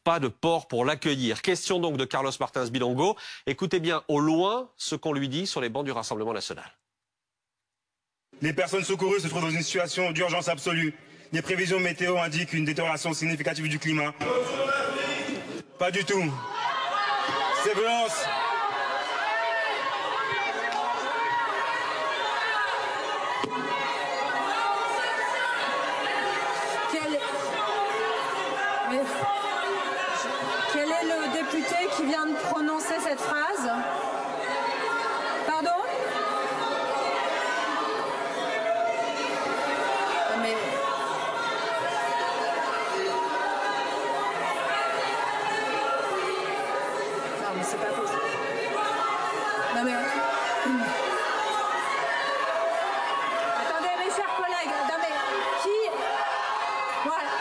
pas de port pour l'accueillir. Question donc de Carlos Martins Bilongo. Écoutez bien au loin ce qu'on lui dit sur les bancs du Rassemblement national. Les personnes secourues se trouvent dans une situation d'urgence absolue. Les prévisions météo indiquent une détérioration significative du climat. Pas du tout. Ces violences... Quel est le député qui vient de prononcer cette phrase? Pardon? Mais... Non, mais c'est pas possible. Non, mais... Attendez, mes chers collègues. Non, mais qui... Voilà.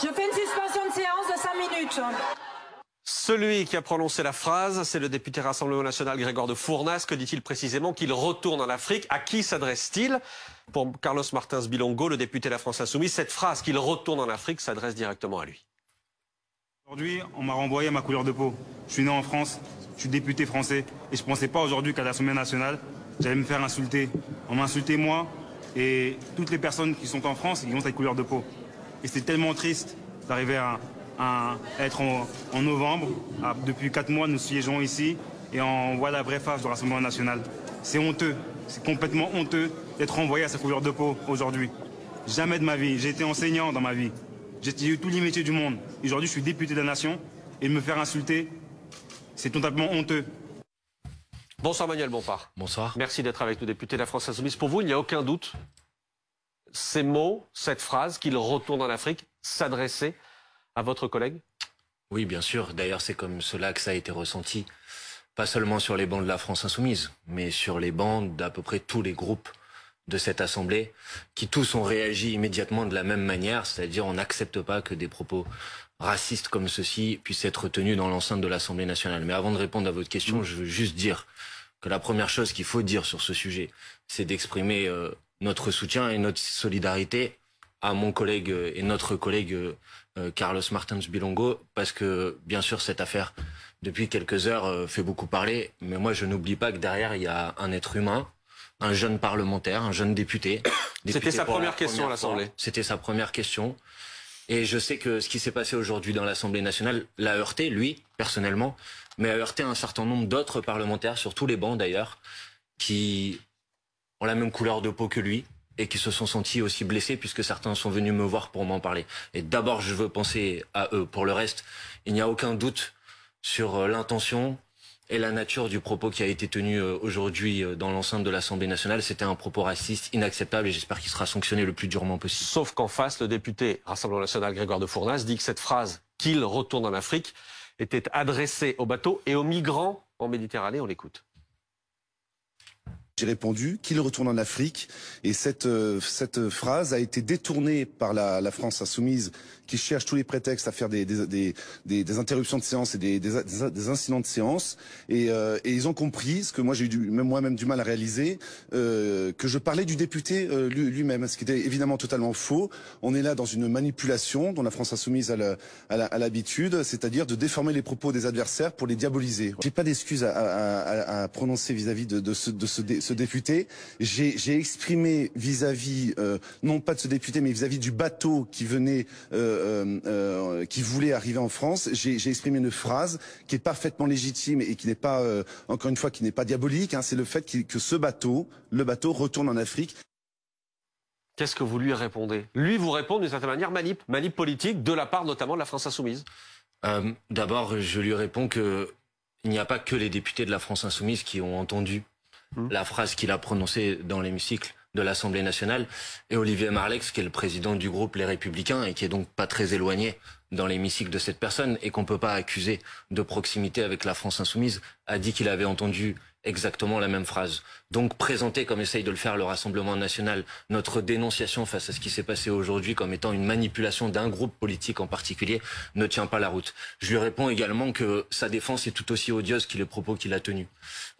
Je fais une suspension de séance de 5 minutes. Celui qui a prononcé la phrase, c'est le député Rassemblement national Grégoire de Fournas. Que dit-il précisément? Qu'il retourne en Afrique. À qui s'adresse-t-il? Pour Carlos Martins Bilongo, le député de la France Insoumise, cette phrase qu'il retourne en Afrique s'adresse directement à lui. Aujourd'hui, on m'a renvoyé à ma couleur de peau. Je suis né en France, je suis député français et je ne pensais pas aujourd'hui qu'à l'Assemblée nationale, j'allais me faire insulter. On m'a insulté moi et toutes les personnes qui sont en France et qui ont cette couleur de peau. Et c'était tellement triste d'arriver à être en novembre. Depuis 4 mois, nous siégeons ici et on voit la vraie face du Rassemblement national. C'est honteux, c'est complètement honteux d'être renvoyé à sa couleur de peau aujourd'hui. Jamais de ma vie, j'ai été enseignant dans ma vie. J'ai eu tous les métiers du monde. Aujourd'hui, je suis député de la nation et me faire insulter, c'est totalement honteux. Bonsoir Manuel Bompard. Bonsoir. Merci d'être avec nous, député de la France Insoumise. Pour vous, il n'y a aucun doute, ces mots, cette phrase, qu'il retourne en Afrique, s'adresser à votre collègue? Oui, bien sûr. D'ailleurs, c'est comme cela que ça a été ressenti, pas seulement sur les bancs de la France Insoumise, mais sur les bancs d'à peu près tous les groupes de cette Assemblée, qui tous ont réagi immédiatement de la même manière, c'est-à-dire on n'accepte pas que des propos racistes comme ceux-ci puissent être tenus dans l'enceinte de l'Assemblée nationale. Mais avant de répondre à votre question, je veux juste dire que la première chose qu'il faut dire sur ce sujet, c'est d'exprimer notre soutien et notre solidarité à mon collègue et notre collègue Carlos Martins Bilongo, parce que bien sûr cette affaire depuis quelques heures fait beaucoup parler, mais moi je n'oublie pas que derrière il y a un être humain, un jeune parlementaire, un jeune député. C'était sa première question à l'Assemblée. C'était sa première question. Et je sais que ce qui s'est passé aujourd'hui dans l'Assemblée nationale l'a heurté, lui, personnellement, mais a heurté un certain nombre d'autres parlementaires, sur tous les bancs d'ailleurs, qui ont la même couleur de peau que lui et qui se sont sentis aussi blessés puisque certains sont venus me voir pour m'en parler. Et d'abord, je veux penser à eux. Pour le reste, il n'y a aucun doute sur l'intention et la nature du propos qui a été tenu aujourd'hui dans l'enceinte de l'Assemblée nationale. C'était un propos raciste, inacceptable, et j'espère qu'il sera sanctionné le plus durement possible. Sauf qu'en face, le député Rassemblement national Grégoire de Fournas dit que cette phrase « qu'il retourne en Afrique » était adressée aux bateaux et aux migrants en Méditerranée. On l'écoute. J'ai répondu qu'il retourne en Afrique et cette phrase a été détournée par la France Insoumise qui cherche tous les prétextes à faire des interruptions de séance et des incidents de séance et ils ont compris ce que moi j'ai eu moi-même du mal à réaliser, que je parlais du député lui-même, ce qui était évidemment totalement faux. On est là dans une manipulation dont la France Insoumise a l'habitude, c'est-à-dire de déformer les propos des adversaires pour les diaboliser. J'ai pas d'excuses à prononcer vis-à-vis de ce député. J'ai exprimé vis-à-vis non pas de ce député mais vis-à-vis du bateau qui venait qui voulait arriver en France. J'ai exprimé une phrase qui est parfaitement légitime et qui n'est pas encore une fois qui n'est pas diabolique, hein, c'est le fait que ce bateau, le bateau retourne en Afrique. Qu'est-ce que vous lui répondez? Lui vous répond d'une certaine manière manip politique de la part notamment de la France Insoumise. D'abord, je lui réponds que il n'y a pas que les députés de la France Insoumise qui ont entendu la phrase qu'il a prononcée dans l'hémicycle de l'Assemblée nationale, et Olivier Marleix, qui est le président du groupe Les Républicains et qui est donc pas très éloigné dans l'hémicycle de cette personne et qu'on peut pas accuser de proximité avec la France Insoumise, a dit qu'il avait entendu exactement la même phrase. Donc présenter, comme essaye de le faire le Rassemblement national, notre dénonciation face à ce qui s'est passé aujourd'hui comme étant une manipulation d'un groupe politique en particulier ne tient pas la route. Je lui réponds également que sa défense est tout aussi odieuse que les propos qu'il a tenus.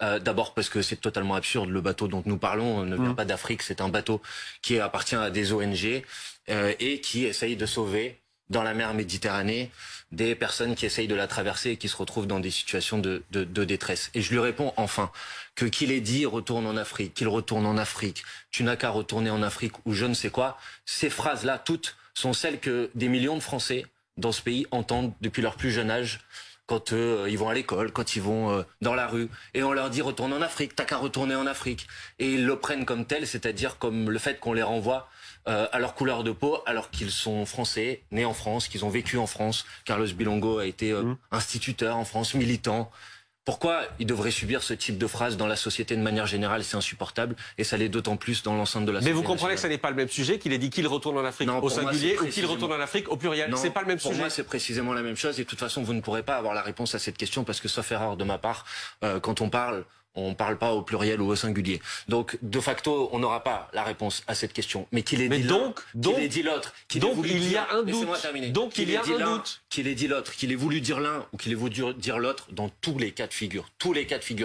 D'abord parce que c'est totalement absurde. Le bateau dont nous parlons ne vient pas d'Afrique, c'est un bateau qui appartient à des ONG et qui essaye de sauver dans la mer Méditerranée des personnes qui essayent de la traverser et qui se retrouvent dans des situations de détresse. Et je lui réponds enfin que qu'il ait dit retourne en Afrique, qu'il retourne en Afrique, tu n'as qu'à retourner en Afrique ou je ne sais quoi. Ces phrases-là, toutes, sont celles que des millions de Français dans ce pays entendent depuis leur plus jeune âge quand ils vont à l'école, quand ils vont dans la rue. Et on leur dit retourne en Afrique, t'as qu'à retourner en Afrique. Et ils le prennent comme tel, c'est-à-dire comme le fait qu'on les renvoie à leur couleur de peau, alors qu'ils sont français, nés en France, qu'ils ont vécu en France. Carlos Bilongo a été instituteur en France, militant. Pourquoi ils devraient subir ce type de phrase dans la société de manière générale? C'est insupportable et ça l'est d'autant plus dans l'enceinte de la société. Mais vous comprenez que ce n'est pas le même sujet, qu'il ait dit qu'il retourne en Afrique au singulier ou qu'il retourne en Afrique au pluriel. C'est pas le même sujet. Pour moi, c'est précisément la même chose et de toute façon, vous ne pourrez pas avoir la réponse à cette question parce que, sauf erreur de ma part, quand on parle pas au pluriel ou au singulier. Donc, de facto, on n'aura pas la réponse à cette question. Mais qu'il ait dit l'un, qu'il ait dit l'autre, donc il y a un doute. Donc il y a un doute. Qu'il ait dit l'autre, qu'il ait voulu dire l'un ou qu'il ait voulu dire l'autre, dans tous les cas de figure,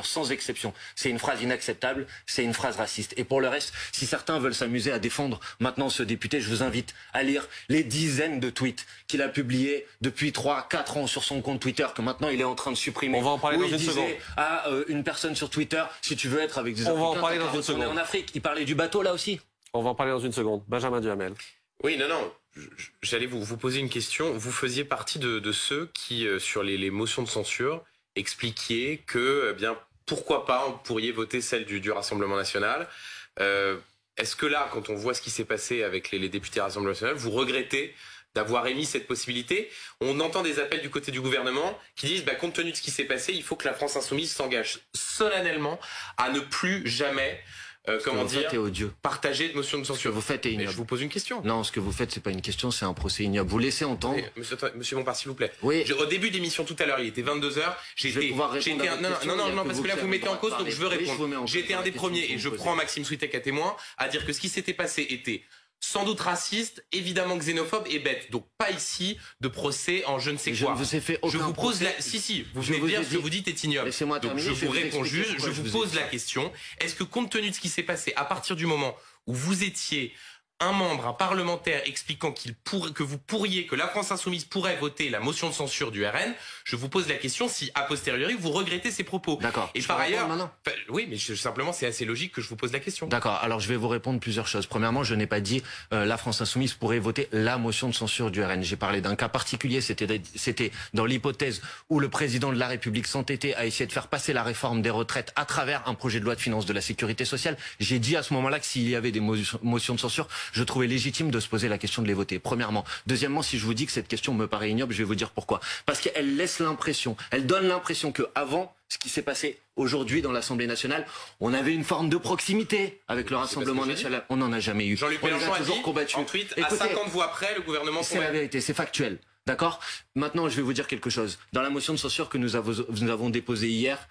sans exception. C'est une phrase inacceptable, c'est une phrase raciste. Et pour le reste, si certains veulent s'amuser à défendre maintenant ce député, je vous invite à lire les dizaines de tweets qu'il a publiés depuis 3-4 ans sur son compte Twitter, que maintenant il est en train de supprimer. On va en parler dans une seconde. À une personne sur Twitter, si tu veux être avec des Africains, on va en parler dans une seconde. En Afrique, il parlait du bateau là aussi. On va en parler dans une seconde. Benjamin Duhamel. Oui, non. J'allais vous poser une question. Vous faisiez partie de ceux qui, sur les motions de censure, expliquiez que, eh bien, pourquoi pas, on pourrait voter celle du Rassemblement national. Est-ce que là, quand on voit ce qui s'est passé avec les députés Rassemblement national, vous regrettez d'avoir émis cette possibilité? On entend des appels du côté du gouvernement qui disent, compte tenu de ce qui s'est passé, il faut que la France insoumise s'engage solennellement à ne plus jamais partager de motion de censure. Ce que vous faites est ignoble. Mais je vous pose une question. Non, ce que vous faites, c'est pas une question, c'est un procès ignoble. Vous laissez entendre. Monsieur Bompard, s'il vous plaît. Oui. Au début de l'émission tout à l'heure, il était 22h. Non, parce que là, vous mettez en cause, donc je veux répondre. J'ai été un des premiers, et je prends Maxime Switek à témoin, à dire que ce qui s'était passé était sans doute raciste, évidemment xénophobe et bête. Donc pas ici de procès en je ne sais quoi. Je vous pose la... Si, vous venez de dire ce que vous dites est ignoble. Donc je vous réponds juste, je vous pose la question. Est-ce que compte tenu de ce qui s'est passé, à partir du moment où vous étiez un membre, un parlementaire expliquant que la France insoumise pourrait voter la motion de censure du RN, je vous pose la question si, a posteriori, vous regrettez ces propos. D'accord. Et par ailleurs, oui, mais simplement, c'est assez logique que je vous pose la question. D'accord. Alors, je vais vous répondre plusieurs choses. Premièrement, je n'ai pas dit la France insoumise pourrait voter la motion de censure du RN. J'ai parlé d'un cas particulier. C'était dans l'hypothèse où le président de la République s'entêtait à essayer de faire passer la réforme des retraites à travers un projet de loi de finances de la sécurité sociale. J'ai dit à ce moment-là que s'il y avait des motions de censure, je trouvais légitime de se poser la question de les voter, premièrement. Deuxièmement, si je vous dis que cette question me paraît ignoble, je vais vous dire pourquoi. Parce qu'elle laisse l'impression, elle donne l'impression que avant ce qui s'est passé aujourd'hui dans l'Assemblée nationale, on avait une forme de proximité avec le Rassemblement national. On n'en a jamais eu. Jean-Luc Mélenchon a toujours combattu. En tweet, à 50 voix après, le gouvernement... C'est la vérité, c'est factuel. D'accord. Maintenant, je vais vous dire quelque chose. Dans la motion de censure que nous avons déposée hier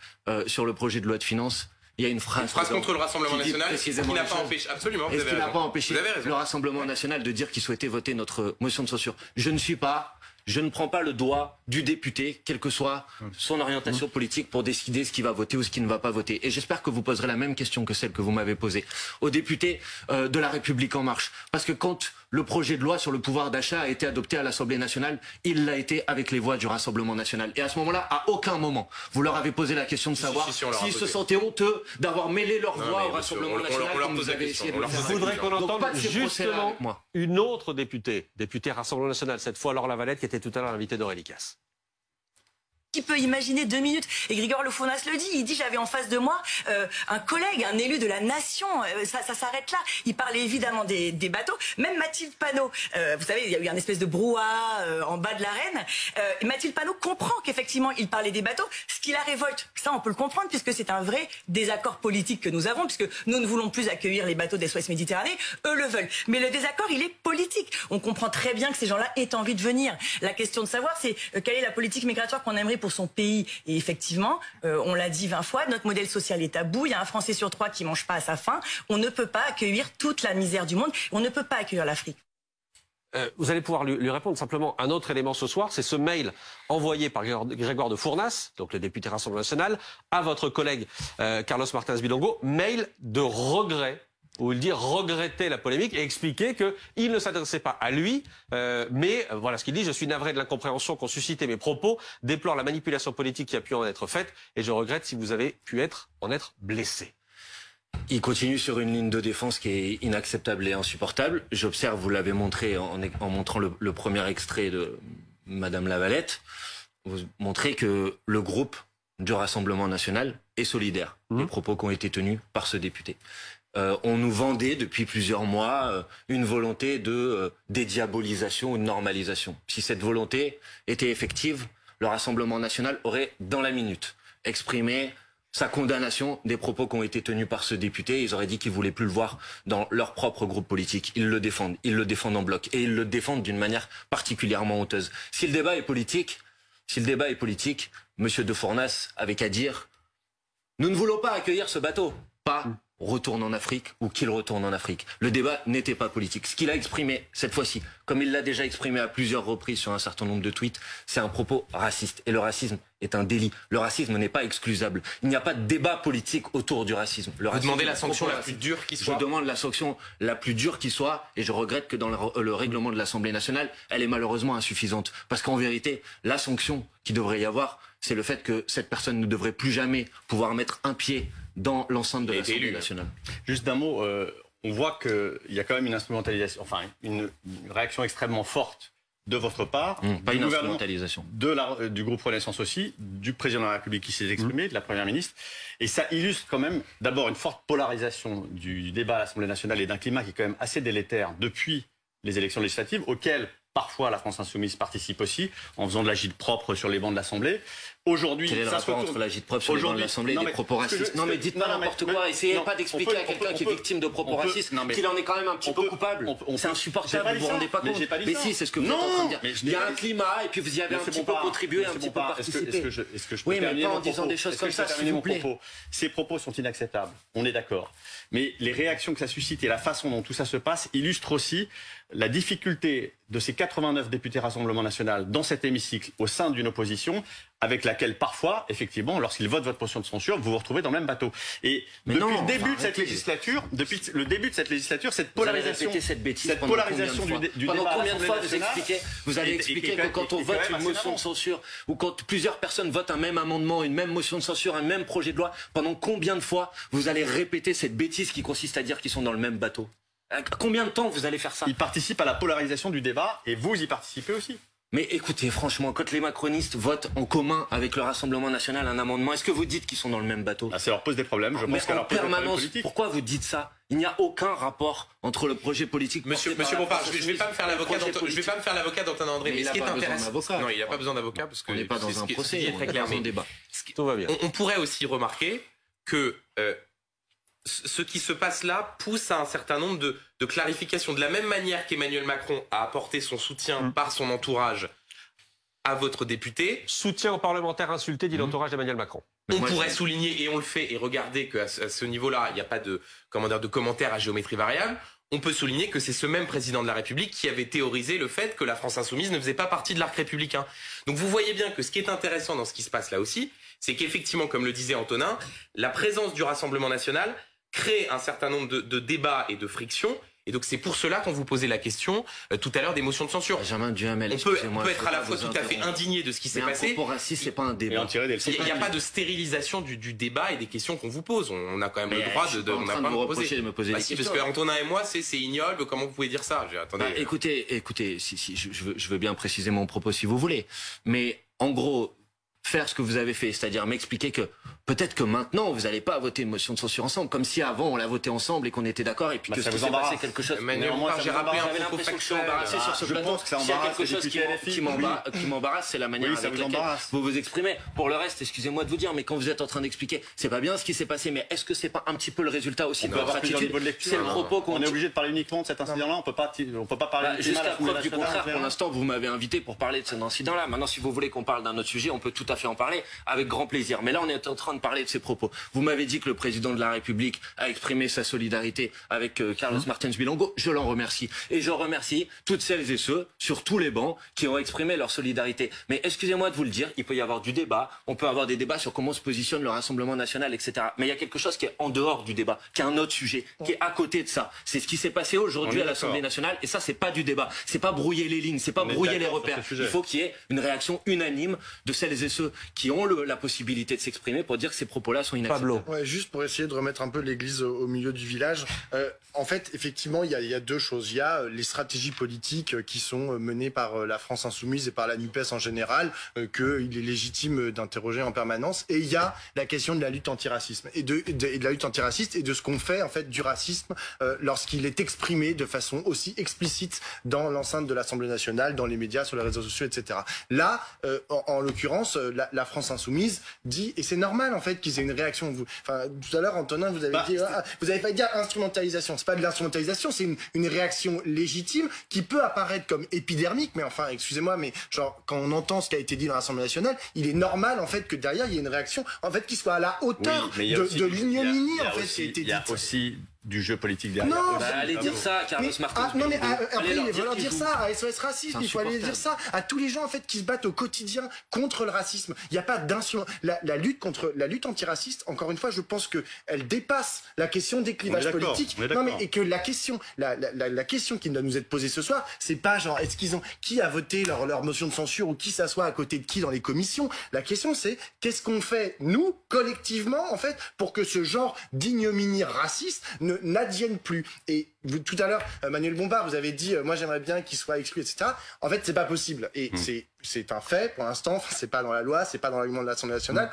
sur le projet de loi de finances, il y a une phrase contre le Rassemblement national qui n'a pas empêché, absolument, est-ce qu'il n'a pas empêché le Rassemblement national de dire qu'il souhaitait voter notre motion de censure? Je ne prends pas le doigt du député, quelle que soit son orientation politique, pour décider ce qu'il va voter ou ce qu'il ne va pas voter. Et j'espère que vous poserez la même question que celle que vous m'avez posée aux députés de La République En Marche. Parce que quand le projet de loi sur le pouvoir d'achat a été adopté à l'Assemblée nationale, il l'a été avec les voix du Rassemblement national. Et à ce moment-là, à aucun moment, vous leur avez posé la question de savoir s'ils se sentaient honteux d'avoir mêlé leur voix au Rassemblement national, comme vous avez essayé de le faire. Je voudrais qu'on entende justement une autre députée Rassemblement national, cette fois Laure Lavalette, qui était tout à l'heure l'invitée d'Aurélie Casse. Qui peut imaginer 2 minutes? Et Grégor Le Fournasse le dit, il dit j'avais en face de moi un collègue, un élu de la nation, ça s'arrête là. Il parlait évidemment des bateaux, même Mathilde Panot, vous savez il y a eu un espèce de brouhaha en bas de l'arène, Mathilde Panot comprend qu'effectivement il parlait des bateaux, ce qui la révolte, ça on peut le comprendre puisque c'est un vrai désaccord politique que nous avons, puisque nous ne voulons plus accueillir les bateaux des SOS Méditerranée, eux le veulent. Mais le désaccord il est politique, on comprend très bien que ces gens-là aient envie de venir. La question de savoir c'est quelle est la politique migratoire qu'on aimerait pour son pays. Et effectivement, on l'a dit 20 fois, notre modèle social est à bout. Il y a un Français sur 3 qui mange pas à sa faim. On ne peut pas accueillir toute la misère du monde. On ne peut pas accueillir l'Afrique. Vous allez pouvoir lui répondre simplement. Un autre élément ce soir, c'est ce mail envoyé par Grégoire de Fournas, donc le député Rassemblement National, à votre collègue Carlos Martins Bilongo, mail de regret, où il dit regretter la polémique et expliquer qu'il ne s'adressait pas à lui, mais voilà ce qu'il dit: je suis navré de l'incompréhension qu'ont suscité mes propos, déplore la manipulation politique qui a pu en être faite, et je regrette si vous avez pu en être blessé. Il continue sur une ligne de défense qui est inacceptable et insupportable. J'observe, vous l'avez montré en montrant le premier extrait de Madame Lavalette, vous montrez que le groupe du Rassemblement National est solidaire des propos qui ont été tenus par ce député. On nous vendait depuis plusieurs mois une volonté de dédiabolisation ou de normalisation. Si cette volonté était effective, le Rassemblement National aurait, dans la minute, exprimé sa condamnation des propos qui ont été tenus par ce député. Ils auraient dit qu'ils ne voulaient plus le voir dans leur propre groupe politique. Ils le défendent en bloc. Et ils le défendent d'une manière particulièrement honteuse. Si le débat est politique, Monsieur de Fournas avait qu'à dire: nous ne voulons pas accueillir ce bateau. Pas retourne en Afrique ou qu'il retourne en Afrique. Le débat n'était pas politique. Ce qu'il a exprimé cette fois-ci, comme il l'a déjà exprimé à plusieurs reprises sur un certain nombre de tweets, c'est un propos raciste. Et le racisme est un délit. Le racisme n'est pas excusable. Il n'y a pas de débat politique autour du racisme. Vous demandez la sanction la plus dure qui soit? Je demande la sanction la plus dure qui soit, et je regrette que dans le règlement de l'Assemblée nationale, elle est malheureusement insuffisante. Parce qu'en vérité, la sanction qu'il devrait y avoir, c'est le fait que cette personne ne devrait plus jamais pouvoir mettre un pied dans l'enceinte de l'Assemblée nationale. Juste d'un mot, on voit qu'il y a quand même une instrumentalisation, enfin une réaction extrêmement forte de votre part, pas une instrumentalisation, du groupe Renaissance aussi, du président de la République qui s'est exprimé, de la première ministre, et ça illustre quand même d'abord une forte polarisation du débat à l'Assemblée nationale et d'un climat qui est quand même assez délétère depuis les élections législatives, auxquelles parfois la France Insoumise participe aussi, en faisant de l'agite-propre sur les bancs de l'Assemblée. Aujourd'hui, quel est le rapport entre l'agite-propre sur les bancs de l'Assemblée et des propos racistes? Non mais dites pas n'importe quoi, essayez pas d'expliquer à quelqu'un qui est victime de propos racistes qu'il en est quand même un petit peu coupable. C'est insupportable, vous vous rendez pas compte? Mais si, c'est ce que vous êtes en train de dire. Il y a un climat et puis vous y avez un petit peu contribué, un petit peu participé. Est-ce que je peux oui, mais pas en disant des choses comme ça, s'il vous plaît. Ces propos sont inacceptables, on est d'accord. Mais les réactions que ça suscite et la façon dont tout ça se passe illustrent aussi la difficulté de ces 89 députés Rassemblement National dans cet hémicycle au sein d'une opposition avec laquelle parfois, effectivement, lorsqu'ils votent votre motion de censure, vous vous retrouvez dans le même bateau. Et depuis le début de cette législature, cette polarisation, du pendant débat combien de fois vous allez expliquer que quand on vote une motion de censure ou quand plusieurs personnes votent un même amendement, une même motion de censure, un même projet de loi, pendant combien de fois vous allez répéter cette bêtise qui consiste à dire qu'ils sont dans le même bateau? Combien de temps vous allez faire ça? Ils participent à la polarisation du débat et vous y participez aussi. Mais écoutez, franchement, quand les macronistes votent en commun avec le Rassemblement National un amendement, est-ce que vous dites qu'ils sont dans le même bateau? Ça leur pose des problèmes, je pense. Mais en permanence, pourquoi vous dites ça? Il n'y a aucun rapport entre le projet politique... Monsieur Bompard, je ne vais pas me faire l'avocat d'Antonin André, mais ce qui est intéressant... Non, il n'a pas besoin d'avocat parce que... On n'est pas dans un procès, on est dans un débat. Tout va bien. On pourrait aussi remarquer que... ce qui se passe là pousse à un certain nombre de clarifications. De la même manière qu'Emmanuel Macron a apporté son soutien par son entourage à votre député. Soutien aux parlementaires insultés, dit l'entourage d'Emmanuel Macron. On pourrait souligner, et on le fait, et regardez qu'à ce niveau-là, il n'y a pas de commentaires à géométrie variable. On peut souligner que c'est ce même président de la République qui avait théorisé le fait que la France Insoumise ne faisait pas partie de l'arc républicain. Donc vous voyez bien que ce qui est intéressant dans ce qui se passe là aussi, c'est qu'effectivement, comme le disait Antonin, la présence du Rassemblement National crée un certain nombre de débats et de frictions. Et donc c'est pour cela qu'on vous posait la question tout à l'heure des motions de censure. Benjamin Duhamel, on peut être à la fois tout à fait indigné de ce qui s'est passé. Un propos raciste, c'est pas un débat. Il n'y a pas de stérilisation du débat et des questions qu'on vous pose. On a quand même le droit de me poser des questions. Parce que Antonin et moi, c'est ignoble. Comment vous pouvez dire ça? Attendez. Écoutez, je veux bien préciser mon propos si vous voulez. Mais en gros, faire ce que vous avez fait, c'est-à-dire m'expliquer que peut-être que maintenant vous n'allez pas voter une motion de censure ensemble, comme si avant on l'a voté ensemble et qu'on était d'accord et puis que ça vous embarrasse quelque chose. J'ai rappelé un propos factuel. Je suis embarrassé sur ce plateau. S'il y a quelque chose qui m'embarrasse, c'est la manière avec laquelle vous vous exprimez. Pour le reste, excusez-moi de vous dire, mais quand vous êtes en train d'expliquer, c'est pas bien ce qui s'est passé, mais est-ce que c'est pas un petit peu le résultat aussi de votre attitude? C'est le propos qu'on est obligé de parler uniquement de cet incident-là. On peut pas parler jusqu'à preuve du contraire. Pour l'instant, vous m'avez invité pour parler de cet incident-là. Maintenant, si vous voulez qu'on parle d'un autre sujet, on peut tout à à fait en parler, avec grand plaisir. Mais là, on est en train de parler de ses propos. Vous m'avez dit que le président de la République a exprimé sa solidarité avec Carlos Martins Bilongo. Je l'en remercie. Et je remercie toutes celles et ceux, sur tous les bancs, qui ont exprimé leur solidarité. Mais excusez-moi de vous le dire, il peut y avoir du débat. On peut avoir des débats sur comment se positionne le Rassemblement national, etc. Mais il y a quelque chose qui est en dehors du débat, qui est un autre sujet, qui est à côté de ça. C'est ce qui s'est passé aujourd'hui à l'Assemblée nationale. Et ça, c'est pas du débat. C'est pas brouiller les lignes, c'est pas brouiller les repères. Il faut qu'il y ait une réaction unanime de celles et ceux qui ont la possibilité de s'exprimer pour dire que ces propos-là sont inacceptables. Ouais, juste pour essayer de remettre un peu l'église au milieu du village. En fait, effectivement, il y a deux choses. Il y a les stratégies politiques qui sont menées par la France insoumise et par la NUPES en général, qu'il est légitime d'interroger en permanence. Et il y a la question de la lutte antiracisme et de la lutte antiraciste et de ce qu'on fait en fait du racisme lorsqu'il est exprimé de façon aussi explicite dans l'enceinte de l'Assemblée nationale, dans les médias, sur les réseaux sociaux, etc. Là, en l'occurrence, la France insoumise dit, et c'est normal en fait qu'ils aient une réaction. Enfin, tout à l'heure, Antonin, vous avez dit, vous avez pas dit instrumentalisation. C'est pas de l'instrumentalisation, c'est une réaction légitime qui peut apparaître comme épidermique, mais enfin, excusez-moi, mais genre quand on entend ce qui a été dit dans l'Assemblée nationale, il est normal en fait que derrière il y ait une réaction en fait qui soit à la hauteur de l'ignominie en fait qui a été dite. Il y a aussi du jeu politique derrière. Non, allez dire ça, Carlos Martins. Non mais après il va leur dire ça à SOS Racisme, il faut aller dire ça à tous les gens en fait qui se battent au quotidien contre le racisme. Il n'y a pas d'instrument. La lutte antiraciste, encore une fois, je pense que elle dépasse la question des clivages politiques. Non mais et que la question qui doit nous être posée ce soir, c'est pas genre qui a voté leur motion de censure ou qui s'assoit à côté de qui dans les commissions. La question c'est qu'est-ce qu'on fait nous collectivement en fait pour que ce genre d'ignominie raciste n'advienne plus. Et tout à l'heure, Manuel Bompard, vous avez dit moi j'aimerais bien qu'il soit exclu, etc. En fait, c'est pas possible. Et c'est un fait pour l'instant. C'est pas dans la loi, c'est pas dans l'argument de l'Assemblée nationale.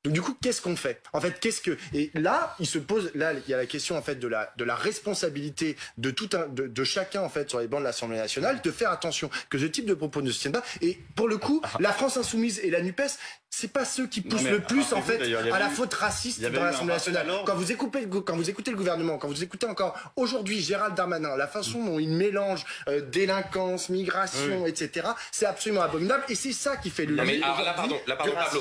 Donc du coup, qu'est-ce qu'on fait? En fait, et là, il y a la question en fait de la responsabilité de chacun en fait sur les bancs de l'Assemblée nationale de faire attention que ce type de propos ne se tiennent pas. Et pour le coup, la France insoumise et la NUPES, c'est pas ceux qui poussent le plus en fait à la faute raciste dans l'Assemblée nationale. Quand vous écoutez le gouvernement, quand vous écoutez encore aujourd'hui Gérald Darmanin, la façon dont il mélange délinquance, migration, etc., c'est absolument abominable. Et c'est ça qui fait le. Non mais alors là, pardon,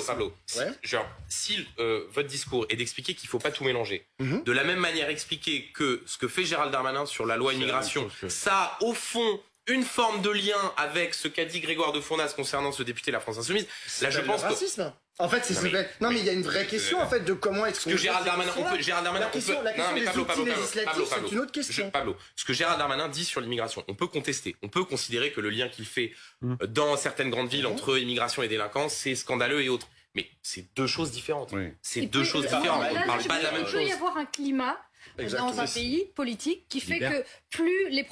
Pablo. Ouais. Si votre discours est d'expliquer qu'il ne faut pas tout mélanger, de la même manière expliquer que ce que fait Gérald Darmanin sur la loi immigration, ça a au fond une forme de lien avec ce qu'a dit Grégoire de Fournas concernant ce député de la France insoumise. Là, je pense que racisme. En fait, non mais il y a une vraie question en fait de comment est-ce que Gérald Darmanin c'est une autre question. Pablo, ce que Gérald Darmanin dit sur l'immigration, on peut contester, on peut considérer que le lien qu'il fait dans certaines grandes villes entre immigration et délinquance, c'est scandaleux et autres. Mais c'est deux choses différentes. C'est deux choses différentes. On ne parle pas de la même chose. Il peut y avoir un climat dans un pays politique qui fait que plus les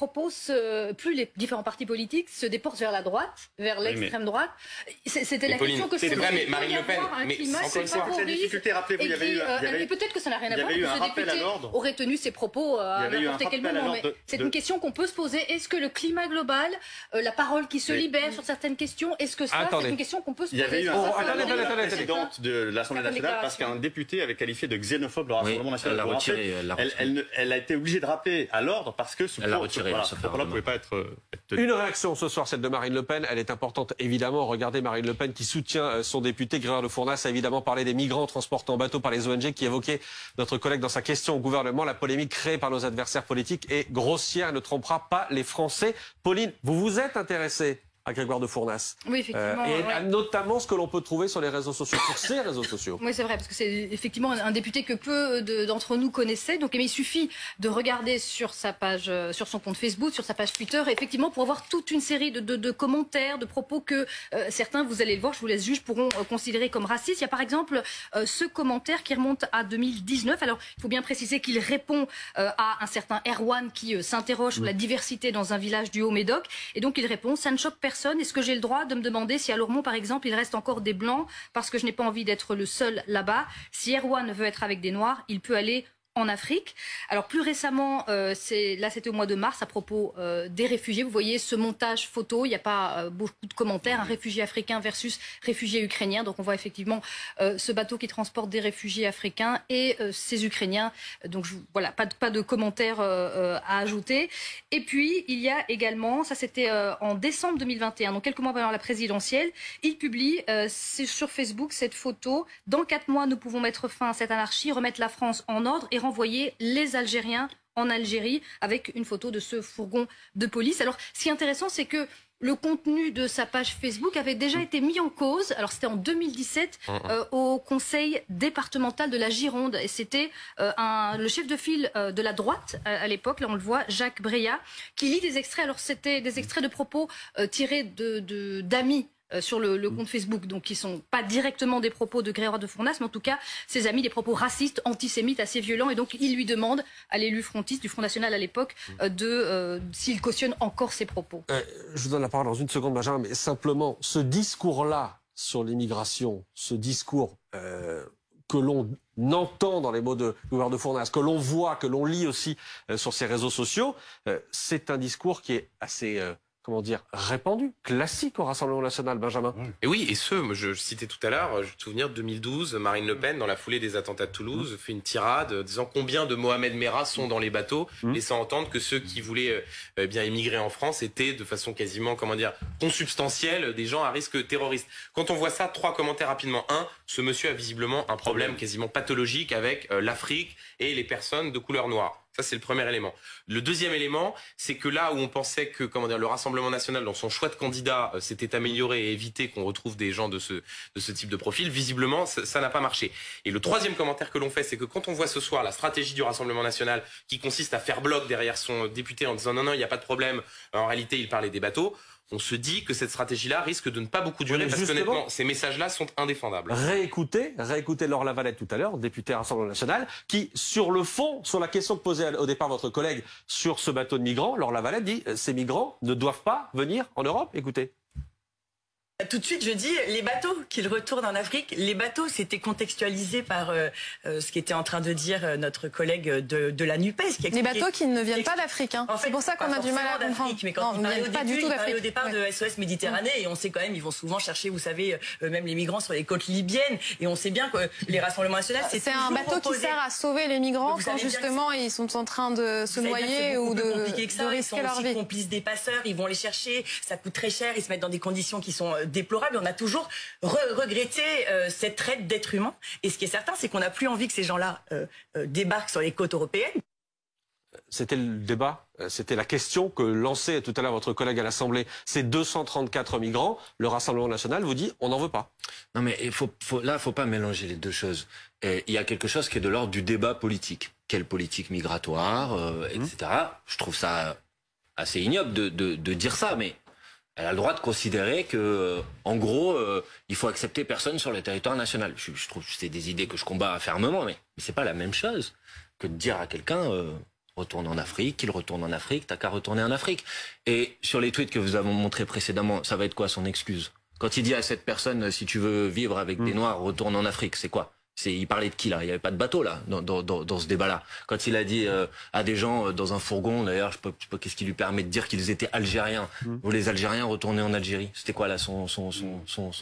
différents partis politiques se déportent vers la droite, vers l'extrême droite. C'était la question que je posais. C'est vrai, mais Marine Le Pen, mais encore une fois, la difficulté, rappelez-vous, il y avait eu et peut-être que ça n'a rien à voir, que ce député aurait tenu ses propos à n'importe quel moment. Mais c'est une question qu'on peut se poser. Est-ce que le climat global, la parole qui se libère sur certaines questions, est-ce que ça, c'est une question qu'on peut se poser? Il y avait eu un présidente de l'Assemblée nationale parce qu'un député avait qualifié de xénophobe le Rassemblement national. Elle a été obligée de rappeler à l'ordre parce que ce propos-là ne pouvait pas être tenu. Une réaction ce soir, celle de Marine Le Pen. Elle est importante, évidemment. Regardez Marine Le Pen qui soutient son député. Grégoire de Fournas a évidemment parlé des migrants transportés en bateau par les ONG qui évoquait notre collègue dans sa question au gouvernement. La polémique créée par nos adversaires politiques est grossière, ne trompera pas les Français. Pauline, vous vous êtes intéressée à Grégoire de Fournas. Oui, effectivement. Et notamment ce que l'on peut trouver sur les réseaux sociaux, sur ces réseaux sociaux. Oui, c'est vrai, parce que c'est effectivement un député que peu d'entre nous connaissaient. Donc, il suffit de regarder sur sa page, sur son compte Facebook, sur sa page Twitter, effectivement, pour avoir toute une série de commentaires, de propos que certains, vous allez le voir, je vous laisse juger, pourront considérer comme racistes. Il y a par exemple ce commentaire qui remonte à 2019. Alors, il faut bien préciser qu'il répond à un certain Erwan qui s'interroge sur la diversité dans un village du Haut-Médoc. Et donc, il répond, ça ne choque personne. Est-ce que j'ai le droit de me demander si à Lormont, par exemple, il reste encore des Blancs parce que je n'ai pas envie d'être le seul là-bas? Si Erwan veut être avec des Noirs, il peut aller en Afrique. Alors plus récemment, là c'était au mois de mars à propos des réfugiés. Vous voyez ce montage photo, il n'y a pas beaucoup de commentaires, un réfugié africain versus réfugié ukrainien. Donc on voit effectivement ce bateau qui transporte des réfugiés africains et ces Ukrainiens. Donc voilà, pas de commentaires à ajouter. Et puis il y a également, ça c'était en décembre 2021, donc quelques mois avant la présidentielle, il publie sur Facebook cette photo. Dans 4 mois, nous pouvons mettre fin à cette anarchie, remettre la France en ordre et renvoyer les Algériens en Algérie, avec une photo de ce fourgon de police. Alors, ce qui est intéressant, c'est que le contenu de sa page Facebook avait déjà été mis en cause. Alors, c'était en 2017 au conseil départemental de la Gironde. Et c'était le chef de file de la droite à l'époque, là on le voit, Jacques Breillat, qui lit des extraits. Alors, c'était des extraits de propos tirés d'amis sur le compte Facebook, donc qui ne sont pas directement des propos de Grégoire de Fournas, mais en tout cas, ses amis, des propos racistes, antisémites, assez violents, et donc il lui demande à l'élu frontiste du Front National à l'époque s'il cautionne encore ses propos. Je vous donne la parole dans une seconde, Benjamin, mais simplement, ce discours-là sur l'immigration, ce discours que l'on entend dans les mots de Grégoire de Fournas, que l'on voit, que l'on lit aussi sur ses réseaux sociaux, c'est un discours qui est assez... comment dire, répandu, classique au Rassemblement national, Benjamin. Et oui, et je citais tout à l'heure, je me souviens de 2012, Marine Le Pen, dans la foulée des attentats de Toulouse, fait une tirade disant combien de Mohamed Merah sont dans les bateaux, laissant entendre que ceux qui voulaient bien émigrer en France étaient de façon quasiment, comment dire, consubstantielle des gens à risque terroriste. Quand on voit ça, 3 commentaires rapidement. 1, ce monsieur a visiblement un problème quasiment pathologique avec l'Afrique et les personnes de couleur noire. Ça, c'est le premier élément. Le deuxième élément, c'est que là où on pensait que le Rassemblement national, dans son choix de candidat, s'était amélioré et évité qu'on retrouve des gens de ce type de profil, visiblement, ça n'a pas marché. Et le troisième commentaire que l'on fait, c'est que quand on voit ce soir la stratégie du Rassemblement national qui consiste à faire bloc derrière son député en disant non, il n'y a pas de problème, en réalité, il parlait des bateaux, on se dit que cette stratégie-là risque de ne pas beaucoup durer parce qu'honnêtement, ces messages-là sont indéfendables. Réécoutez Laure Lavalette tout à l'heure, députée Rassemblement national, qui, sur le fond, sur la question que posait au départ votre collègue sur ce bateau de migrants, Laure Lavalette dit ces migrants ne doivent pas venir en Europe. Écoutez. Tout de suite, je dis, les bateaux qu'ils retournent en Afrique, les bateaux, c'était contextualisé par ce qu'était en train de dire notre collègue de la NUPES. Les bateaux qui ne viennent pas d'Afrique. Hein. En fait, c'est pour ça qu'on a du mal à comprendre. Mais quand ils viennent pas du tout d'Afrique. Au départ de SOS Méditerranée, et on sait quand même, ils vont souvent chercher, vous savez, même les migrants sur les côtes libyennes, et on sait bien que les Rassemblements nationaux, c'est un bateau qui sert à sauver les migrants quand justement ils sont en train de se noyer ou de risquer leur vie. Ils sont aussi complices des passeurs, ils vont les chercher, ça coûte très cher, ils se mettent dans des conditions qui sont déplorables. On a toujours regretté cette traite d'êtres humains. Et ce qui est certain, c'est qu'on n'a plus envie que ces gens-là débarquent sur les côtes européennes. C'était le débat, c'était la question que lançait tout à l'heure votre collègue à l'Assemblée. Ces 234 migrants, le Rassemblement national vous dit on n'en veut pas. Non mais il faut pas mélanger les deux choses. Il y a quelque chose qui est de l'ordre du débat politique. Quelle politique migratoire, etc. Je trouve ça assez ignoble de dire ça, mais elle a le droit de considérer que, en gros, il faut accepter personne sur le territoire national. Je trouve que c'est des idées que je combats fermement, mais c'est pas la même chose que de dire à quelqu'un retourne en Afrique, qu'il retourne en Afrique, t'as qu'à retourner en Afrique. Et sur les tweets que vous avez montrés précédemment, ça va être quoi son excuse? Quand il dit à cette personne, si tu veux vivre avec des Noirs, retourne en Afrique, c'est quoi? Il parlait de qui là? Il n'y avait pas de bateau là dans ce débat-là. Quand il a dit à des gens dans un fourgon, d'ailleurs, je sais pas qu'est-ce qui lui permet de dire qu'ils étaient Algériens ou les Algériens retournaient en Algérie. C'était quoi là son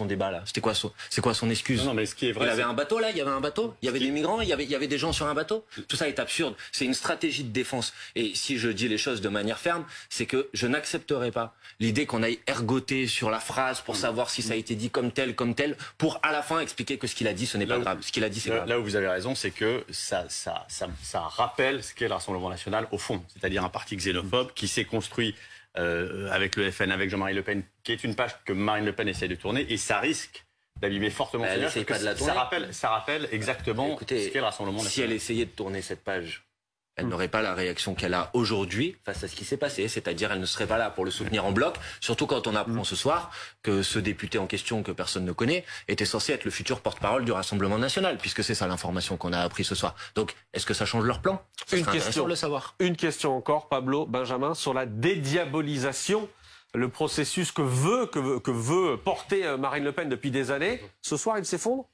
débat là? C'est quoi son excuse? Non mais ce qui est vrai, il avait un bateau là, il y avait un bateau, il y avait des migrants, il y avait des gens sur un bateau. Tout ça est absurde. C'est une stratégie de défense. Et si je dis les choses de manière ferme, c'est que je n'accepterai pas l'idée qu'on aille ergoter sur la phrase pour savoir si ça a été dit comme tel, pour à la fin expliquer que ce qu'il a dit ce n'est pas grave. Ce qu'il a dit, c'est grave. Là où vous avez raison, c'est que ça rappelle ce qu'est le Rassemblement national au fond, c'est-à-dire un parti xénophobe qui s'est construit avec le FN, avec Jean-Marie Le Pen, qui est une page que Marine Le Pen essaie de tourner, et ça risque d'abîmer fortement ce page. Ça rappelle exactement ce qu'est le Rassemblement national. Si elle essayait de tourner cette page, elle n'aurait pas la réaction qu'elle a aujourd'hui face à ce qui s'est passé. C'est-à-dire, elle ne serait pas là pour le soutenir en bloc, surtout quand on apprend ce soir que ce député en question, que personne ne connaît, était censé être le futur porte-parole du Rassemblement national, puisque c'est ça l'information qu'on a appris ce soir. Donc, est-ce que ça change leur plan? Une question, le savoir. Une question encore, Pablo, Benjamin, sur la dédiabolisation, le processus que veut porter Marine Le Pen depuis des années. Ce soir, il s'effondre?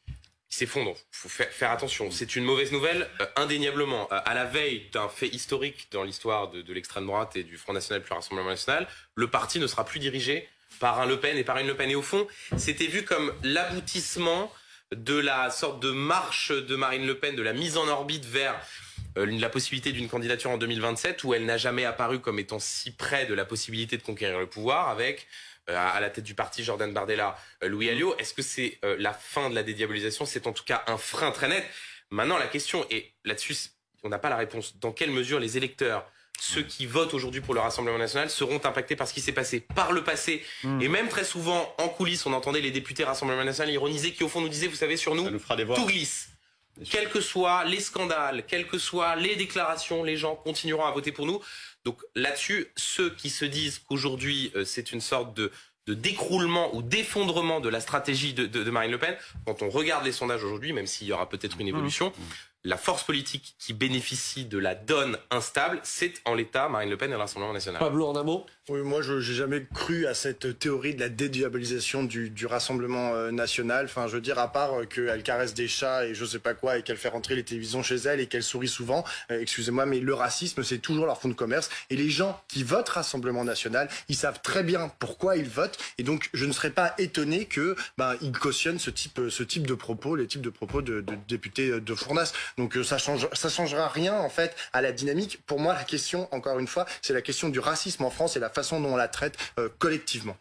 il s'effondre. Il faut faire attention. C'est une mauvaise nouvelle, indéniablement. À la veille d'un fait historique dans l'histoire de l'extrême droite et du Front National plus Rassemblement National, le parti ne sera plus dirigé par un Le Pen et par une Le Pen. Et au fond, c'était vu comme l'aboutissement de la sorte de marche de Marine Le Pen, de la mise en orbite vers la possibilité d'une candidature en 2027, où elle n'a jamais apparu comme étant si près de la possibilité de conquérir le pouvoir, avec à la tête du parti Jordan Bardella, Louis Alliot. Est-ce que c'est la fin de la dédiabolisation? C'est en tout cas un frein très net. Maintenant, la question, et là-dessus, on n'a pas la réponse, dans quelle mesure les électeurs, ceux qui votent aujourd'hui pour le Rassemblement National, seront impactés par ce qui s'est passé par le passé. Et même très souvent, en coulisses, on entendait les députés Rassemblement National ironiser, qui au fond nous disaient, vous savez, sur nous tout glisse. Quels que soient les scandales, quelles que soient les déclarations, les gens continueront à voter pour nous. Donc là-dessus, ceux qui se disent qu'aujourd'hui, c'est une sorte de d'écroulement ou d'effondrement de la stratégie de Marine Le Pen, quand on regarde les sondages aujourd'hui, même s'il y aura peut-être une évolution, la force politique qui bénéficie de la donne instable, c'est en l'état Marine Le Pen et le Rassemblement National. Pablo, en un mot? Oui, moi, je n'ai jamais cru à cette théorie de la dédiabolisation du Rassemblement national. Enfin, je veux dire, à part qu'elle caresse des chats et je sais pas quoi, et qu'elle fait rentrer les télévisions chez elle et qu'elle sourit souvent, excusez-moi, mais le racisme, c'est toujours leur fonds de commerce. Et les gens qui votent Rassemblement national, ils savent très bien pourquoi ils votent. Et donc, je ne serais pas étonné que ils cautionnent ce type de propos, les types de propos de députés de Fournas. Donc, ça changera rien, en fait, à la dynamique. Pour moi, la question, encore une fois, c'est la question du racisme en France et la façon dont on la traite collectivement.